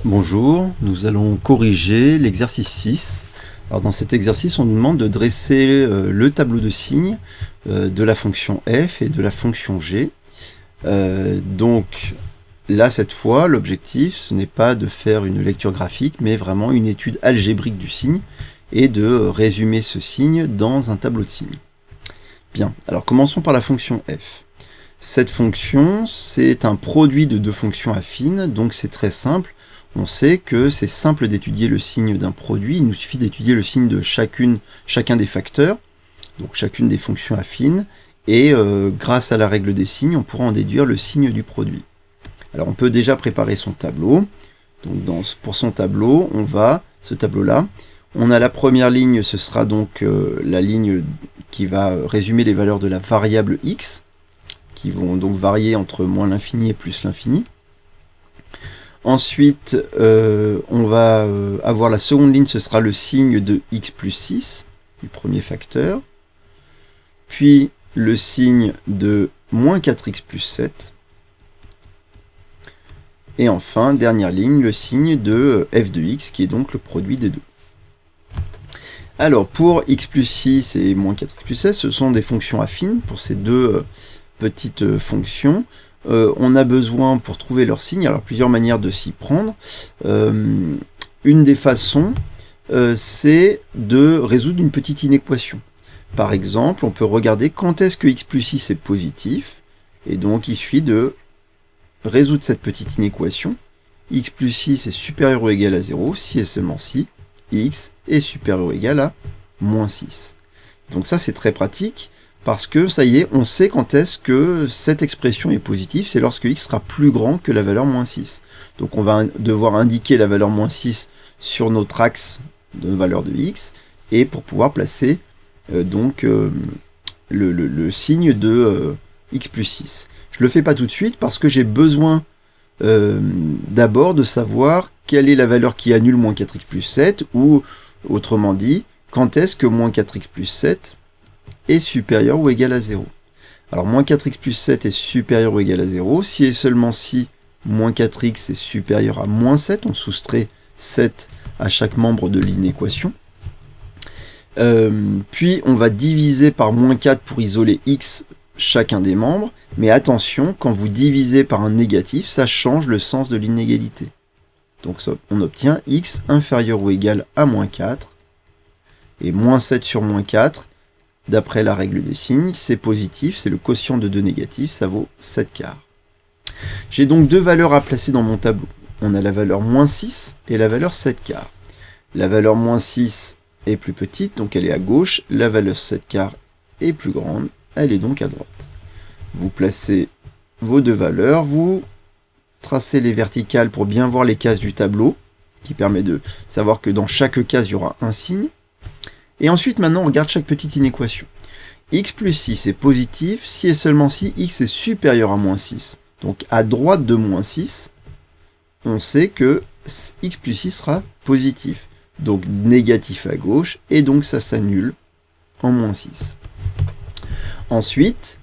Bonjour, nous allons corriger l'exercice 6. Alors dans cet exercice, on nous demande de dresser le tableau de signes de la fonction f et de la fonction g. Donc là, cette fois, l'objectif, ce n'est pas de faire une lecture graphique, mais vraiment une étude algébrique du signe et de résumer ce signe dans un tableau de signes. Bien, alors commençons par la fonction f. Cette fonction, c'est un produit de deux fonctions affines, donc c'est très simple. On sait que c'est simple d'étudier le signe d'un produit, il nous suffit d'étudier le signe de chacun des facteurs, donc chacune des fonctions affines, et grâce à la règle des signes, on pourra en déduire le signe du produit. Alors on peut déjà préparer son tableau. Donc pour son tableau, ce tableau-là, on a la première ligne, ce sera donc la ligne qui va résumer les valeurs de la variable x, qui vont donc varier entre moins l'infini et plus l'infini. Ensuite, on va avoir la seconde ligne, ce sera le signe de x plus 6, du premier facteur. Puis le signe de moins 4x plus 7. Et enfin, dernière ligne, le signe de f de x, qui est donc le produit des deux. Alors, pour x plus 6 et moins 4x plus 7, ce sont des fonctions affines pour ces deux petites fonctions. On a besoin, pour trouver leur signe, alors plusieurs manières de s'y prendre. Une des façons, c'est de résoudre une petite inéquation. Par exemple, on peut regarder quand est-ce que x plus 6 est positif, et donc il suffit de résoudre cette petite inéquation. X plus 6 est supérieur ou égal à 0, si et seulement si x est supérieur ou égal à moins 6. Donc ça, c'est très pratique, parce que ça y est, on sait quand est-ce que cette expression est positive, c'est lorsque x sera plus grand que la valeur moins 6. Donc on va devoir indiquer la valeur moins 6 sur notre axe de valeur de x, et pour pouvoir placer le signe de x plus 6. Je ne le fais pas tout de suite, parce que j'ai besoin d'abord de savoir quelle est la valeur qui annule moins 4x plus 7, ou autrement dit, quand est-ce que moins 4x plus 7 est supérieur ou égal à 0. Alors, moins 4x plus 7 est supérieur ou égal à 0, si et seulement si moins 4x est supérieur à moins 7, on soustrait 7 à chaque membre de l'inéquation. Puis, on va diviser par moins 4 pour isoler x chacun des membres, mais attention, quand vous divisez par un négatif, ça change le sens de l'inégalité. Donc, on obtient x inférieur ou égal à moins 4, et moins 7 sur moins 4, d'après la règle des signes, c'est positif, c'est le quotient de deux négatifs, ça vaut 7 quarts. J'ai donc deux valeurs à placer dans mon tableau. On a la valeur moins 6 et la valeur 7 quarts. La valeur moins 6 est plus petite, donc elle est à gauche. La valeur 7 quarts est plus grande, elle est donc à droite. Vous placez vos deux valeurs, vous tracez les verticales pour bien voir les cases du tableau, qui permet de savoir que dans chaque case, il y aura un signe. Et ensuite, maintenant, on regarde chaque petite inéquation. X plus 6 est positif si et seulement si x est supérieur à moins 6. Donc, à droite de moins 6, on sait que x plus 6 sera positif. Donc, négatif à gauche, et donc ça s'annule en moins 6. Ensuite,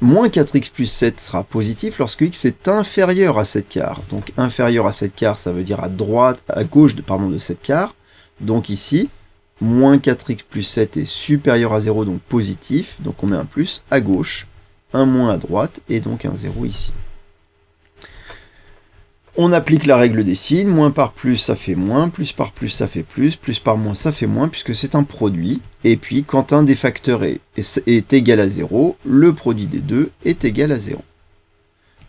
moins 4x plus 7 sera positif lorsque x est inférieur à 7 quarts. Donc, inférieur à 7 quarts, ça veut dire à gauche de 7 quarts. Donc ici, moins 4x plus 7 est supérieur à 0, donc positif, donc on met un plus à gauche, un moins à droite, et donc un 0 ici. On applique la règle des signes, moins par plus ça fait moins, plus par plus ça fait plus par moins ça fait moins, puisque c'est un produit, et puis quand un des facteurs est égal à 0, le produit des deux est égal à 0.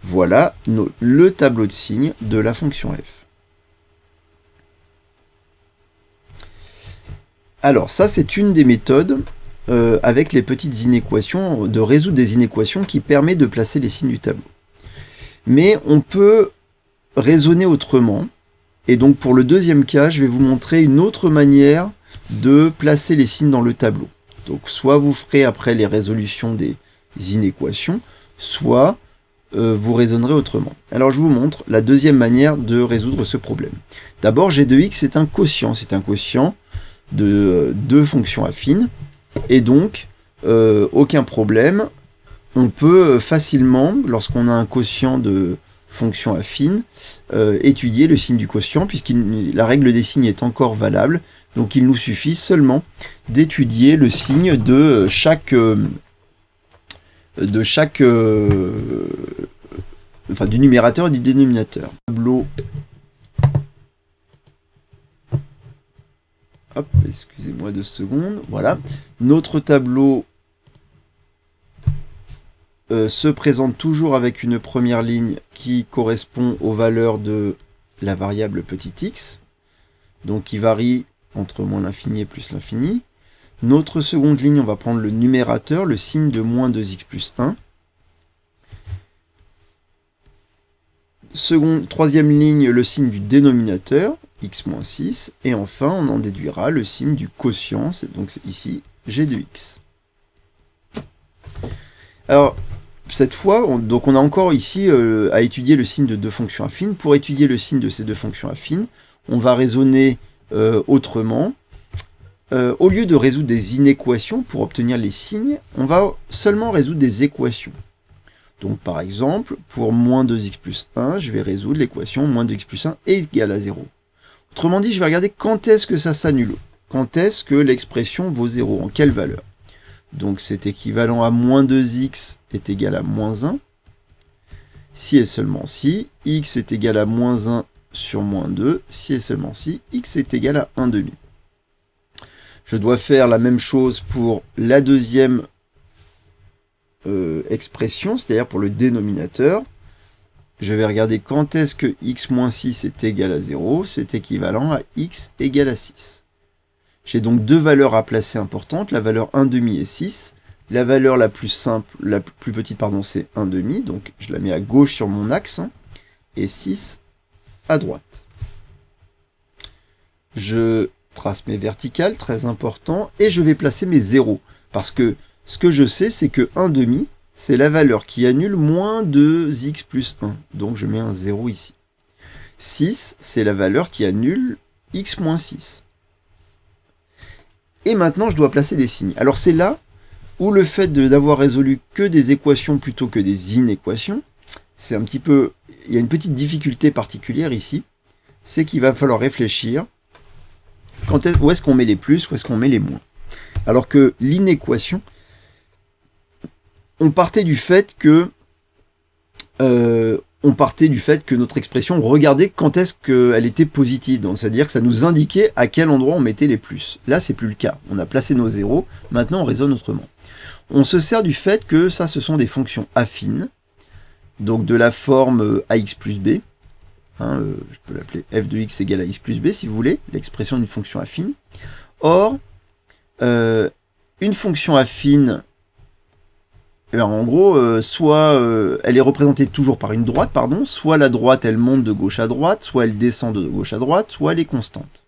Voilà le tableau de signes de la fonction f. Alors ça, c'est une des méthodes avec les petites inéquations, de résoudre des inéquations qui permet de placer les signes du tableau. Mais on peut raisonner autrement, et donc pour le deuxième cas, je vais vous montrer une autre manière de placer les signes dans le tableau. Donc soit vous ferez après les résolutions des inéquations, soit vous raisonnerez autrement. Alors je vous montre la deuxième manière de résoudre ce problème. D'abord, g de x c'est un quotient de deux fonctions affines, et donc aucun problème, on peut facilement, lorsqu'on a un quotient de fonction affine, étudier le signe du quotient, puisque la règle des signes est encore valable. Donc il nous suffit seulement d'étudier le signe de chaque enfin du numérateur et du dénominateur. Tableau. Hop, excusez-moi 2 secondes. Voilà. Notre tableau se présente toujours avec une première ligne qui correspond aux valeurs de la variable petit x. Donc qui varie entre moins l'infini et plus l'infini. Notre seconde ligne, on va prendre le numérateur, le signe de moins 2x plus 1. Troisième ligne, le signe du dénominateur, x moins 6. Et enfin, on en déduira le signe du quotient, donc c'est ici g de x. Alors, cette fois, on a encore ici à étudier le signe de deux fonctions affines. Pour étudier le signe de ces deux fonctions affines, on va raisonner autrement. Au lieu de résoudre des inéquations pour obtenir les signes, on va seulement résoudre des équations. Donc par exemple, pour moins 2x plus 1, je vais résoudre l'équation moins 2x plus 1 est égal à 0. Autrement dit, je vais regarder quand est-ce que ça s'annule. Quand est-ce que l'expression vaut 0, en quelle valeur. Donc c'est équivalent à moins 2x est égal à moins 1. Si et seulement si, x est égal à moins 1 sur moins 2, si et seulement si, x est égal à 1 demi. Je dois faire la même chose pour la deuxième expression, c'est-à-dire pour le dénominateur. Je vais regarder quand est-ce que x moins 6 est égal à 0, c'est équivalent à x égale à 6. J'ai donc deux valeurs à placer importantes, la valeur 1 demi et 6. La valeur la plus simple, la plus petite, pardon, c'est 1 demi, donc je la mets à gauche sur mon axe, et 6 à droite. Je trace mes verticales, très important, et je vais placer mes zéros, parce que ce que je sais, c'est que 1 demi, c'est la valeur qui annule moins 2x plus 1, donc je mets un 0 ici. 6, c'est la valeur qui annule x moins 6. Et maintenant, je dois placer des signes. Alors c'est là où le fait d'avoir résolu que des équations plutôt que des inéquations, c'est un petit peu... Il y a une petite difficulté particulière ici, c'est qu'il va falloir réfléchir où est-ce qu'on met les plus, où est-ce qu'on met les moins. Alors que l'inéquation, on partait du fait que notre expression, regardait quand est-ce qu'elle était positive, c'est-à-dire que ça nous indiquait à quel endroit on mettait les plus. Là, c'est plus le cas. On a placé nos zéros, maintenant on raisonne autrement. On se sert du fait que ça, ce sont des fonctions affines, donc de la forme ax plus b. Je peux l'appeler f de x égale à x plus b, si vous voulez, l'expression d'une fonction affine. Or, une fonction affine, en gros, soit elle est représentée toujours par une droite, soit la droite elle monte de gauche à droite, soit elle descend de gauche à droite, soit elle est constante.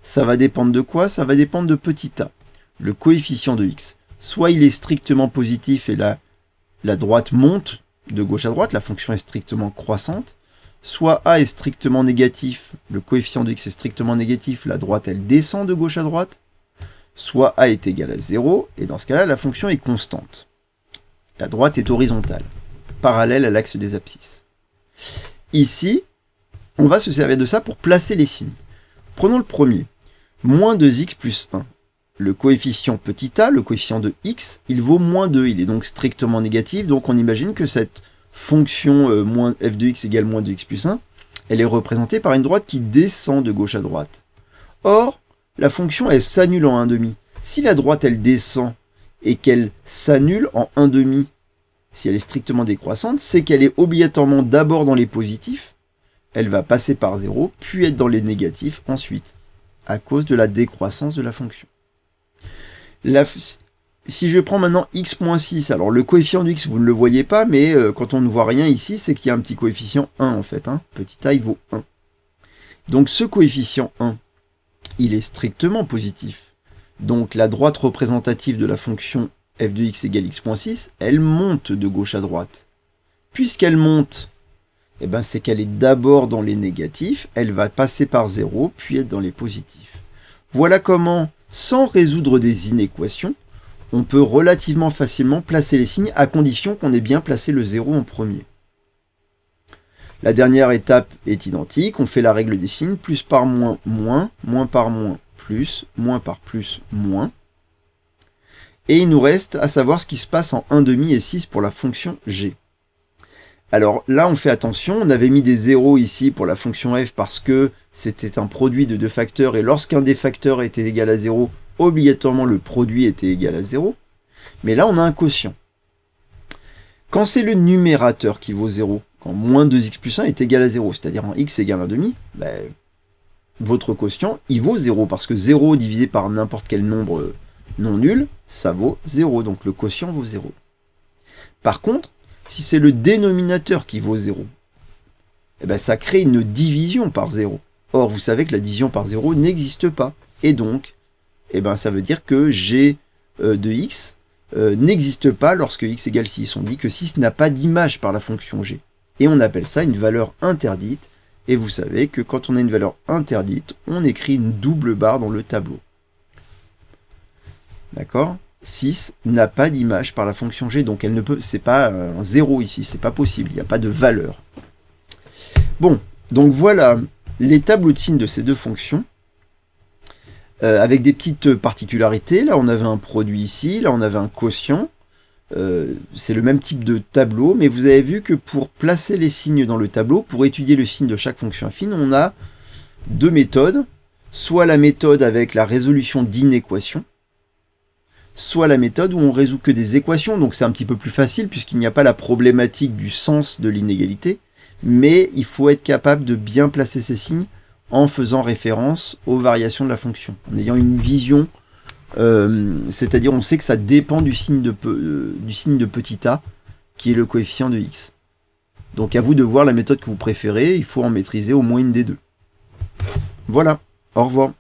Ça va dépendre de quoi? Ça va dépendre de petit a, le coefficient de x. Soit il est strictement positif et la droite monte de gauche à droite, la fonction est strictement croissante, soit a est strictement négatif, le coefficient de x est strictement négatif, la droite elle descend de gauche à droite, soit a est égal à 0, et dans ce cas-là, la fonction est constante. La droite est horizontale, parallèle à l'axe des abscisses. Ici, on va se servir de ça pour placer les signes. Prenons le premier, moins 2x plus 1. Le coefficient petit a, le coefficient de x, il vaut moins 2, il est donc strictement négatif, donc on imagine que cette fonction f de x égale moins 2x plus 1, elle est représentée par une droite qui descend de gauche à droite. Or, la fonction elle s'annule en 1 demi. Si la droite elle descend et qu'elle s'annule en 1 demi, si elle est strictement décroissante, c'est qu'elle est obligatoirement d'abord dans les positifs, elle va passer par 0, puis être dans les négatifs ensuite, à cause de la décroissance de la fonction. Si je prends maintenant x moins 6, alors le coefficient de x, vous ne le voyez pas, mais quand on ne voit rien ici, c'est qu'il y a un petit coefficient 1 en fait. Petit a, il vaut 1. Donc ce coefficient 1, il est strictement positif. Donc la droite représentative de la fonction f de x égale x moins 6, elle monte de gauche à droite. Puisqu'elle monte, c'est qu'elle est d'abord dans les négatifs, elle va passer par 0, puis être dans les positifs. Voilà comment, sans résoudre des inéquations, on peut relativement facilement placer les signes à condition qu'on ait bien placé le 0 en premier. La dernière étape est identique, on fait la règle des signes, plus par moins, moins par moins, plus, moins par plus, moins. Et il nous reste à savoir ce qui se passe en 1/2 et 6 pour la fonction g. Alors là, on fait attention, on avait mis des zéros ici pour la fonction f parce que c'était un produit de deux facteurs, et lorsqu'un des facteurs était égal à 0, obligatoirement le produit était égal à 0. Mais là, on a un quotient. Quand c'est le numérateur qui vaut 0, quand moins 2x plus 1 est égal à 0, c'est-à-dire en x égale 1/2, ben, votre quotient, il vaut 0, parce que 0 divisé par n'importe quel nombre non nul, ça vaut 0, donc le quotient vaut 0. Par contre, si c'est le dénominateur qui vaut 0, eh ben, ça crée une division par 0. Or, vous savez que la division par 0 n'existe pas. Et donc, eh ben, ça veut dire que g de x n'existe pas lorsque x égale 6. On dit que 6 n'a pas d'image par la fonction g. Et on appelle ça une valeur interdite. Et vous savez que quand on a une valeur interdite, on écrit une double barre dans le tableau. D'accord ? 6 n'a pas d'image par la fonction g, donc elle ne peut, c'est pas un 0 ici, c'est pas possible, il n'y a pas de valeur. Bon, donc voilà les tableaux de signes de ces deux fonctions, avec des petites particularités. Là on avait un produit ici, là on avait un quotient, c'est le même type de tableau, mais vous avez vu que pour placer les signes dans le tableau, pour étudier le signe de chaque fonction affine, on a deux méthodes, soit la méthode avec la résolution d'inéquations, soit la méthode où on résout que des équations, donc c'est un petit peu plus facile puisqu'il n'y a pas la problématique du sens de l'inégalité, mais il faut être capable de bien placer ces signes en faisant référence aux variations de la fonction, en ayant une vision, c'est-à-dire on sait que ça dépend du signe de petit a, qui est le coefficient de x. Donc à vous de voir la méthode que vous préférez, il faut en maîtriser au moins une des deux. Voilà, au revoir.